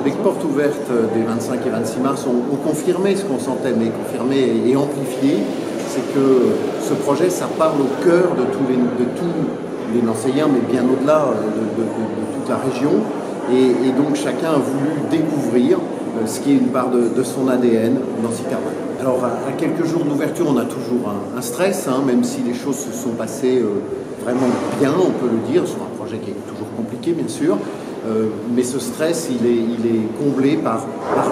les portes ouvertes des 25 et 26 mars ont confirmé ce qu'on sentait, mais confirmé et amplifié, c'est que ce projet, ça parle au cœur de tous les Nancéiens, mais bien au-delà de toute la région. Et donc chacun a voulu découvrir ce qui est une part de son ADN Nancy Thermal. Alors à quelques jours d'ouverture, on a toujours un stress, même si les choses se sont passées vraiment bien, on peut le dire, sur un projet qui est toujours compliqué bien sûr. Mais ce stress, il est comblé par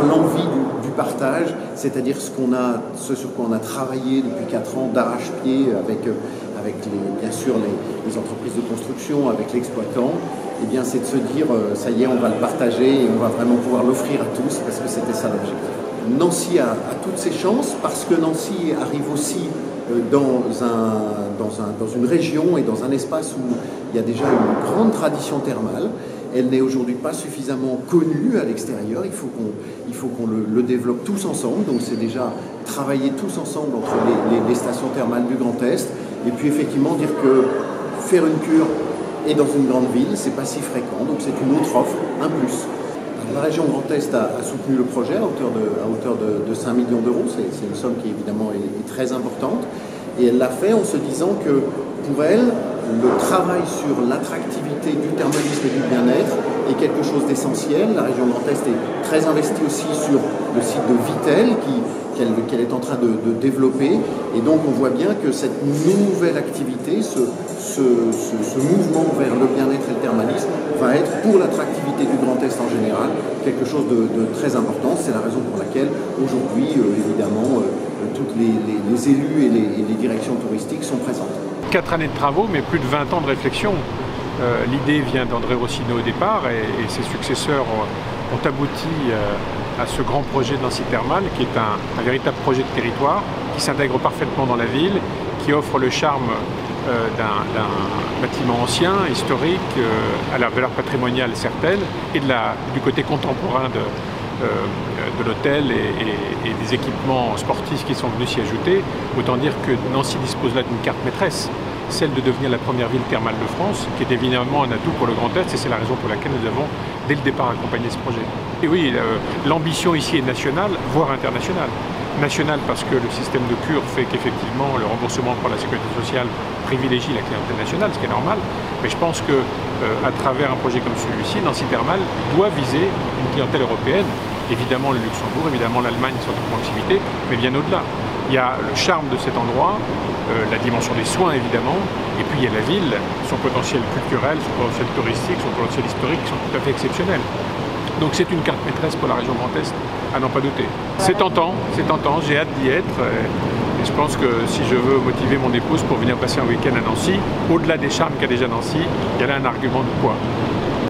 l'envie du partage, c'est-à-dire ce sur quoi on a travaillé depuis 4 ans d'arrache-pied avec bien sûr les entreprises de construction, avec l'exploitant. Eh bien, c'est de se dire, ça y est, on va le partager et on va vraiment pouvoir l'offrir à tous, parce que c'était ça l'objectif. Nancy a toutes ses chances, parce que Nancy arrive aussi dans une région et dans un espace où il y a déjà une grande tradition thermale. Elle n'est aujourd'hui pas suffisamment connue à l'extérieur, il faut qu'on le développe tous ensemble, donc c'est déjà travailler tous ensemble entre les stations thermales du Grand Est, et puis effectivement dire que faire une cure et dans une grande ville, c'est pas si fréquent, donc c'est une autre offre, un plus. La région Grand Est a soutenu le projet à hauteur de 5 millions d'euros, c'est une somme qui évidemment est très importante, et elle l'a fait en se disant que pour elle, le travail sur l'attractivité du thermalisme et du bien-être est quelque chose d'essentiel. La région Grand Est est très investie aussi sur le site de Vittel qu'elle est en train de développer. Et donc on voit bien que cette nouvelle activité, ce mouvement vers le bien-être et le thermalisme va être pour l'attractivité du Grand Est en général quelque chose de très important. C'est la raison pour laquelle aujourd'hui, évidemment, tous les élus et les directions touristiques sont présentes. 4 années de travaux, mais plus de 20 ans de réflexion. L'idée vient d'André Rossineau au départ et ses successeurs ont abouti à ce grand projet de Nancy Thermal, qui est un véritable projet de territoire, qui s'intègre parfaitement dans la ville, qui offre le charme d'un bâtiment ancien, historique, à la valeur patrimoniale certaine, et du côté contemporain de l'hôtel et des équipements sportifs qui sont venus s'y ajouter. Autant dire que Nancy dispose là d'une carte maîtresse, celle de devenir la première ville thermale de France, qui est évidemment un atout pour le Grand Est, et c'est la raison pour laquelle nous avons dès le départ accompagné ce projet. Et oui, l'ambition ici est nationale, voire internationale. Nationale parce que le système de cure fait qu'effectivement le remboursement pour la sécurité sociale privilégie la clientèle nationale, ce qui est normal, mais je pense que à travers un projet comme celui-ci, Nancy Thermal doit viser une clientèle européenne, évidemment le Luxembourg, évidemment l'Allemagne sur toute proximité, mais bien au-delà. Il y a le charme de cet endroit, la dimension des soins évidemment, et puis il y a la ville, son potentiel culturel, son potentiel touristique, son potentiel historique qui sont tout à fait exceptionnels. Donc c'est une carte maîtresse pour la région Grand Est, à n'en pas douter. C'est tentant, j'ai hâte d'y être. Et je pense que si je veux motiver mon épouse pour venir passer un week-end à Nancy, au-delà des charmes qu'a déjà Nancy, il y a là un argument de poids.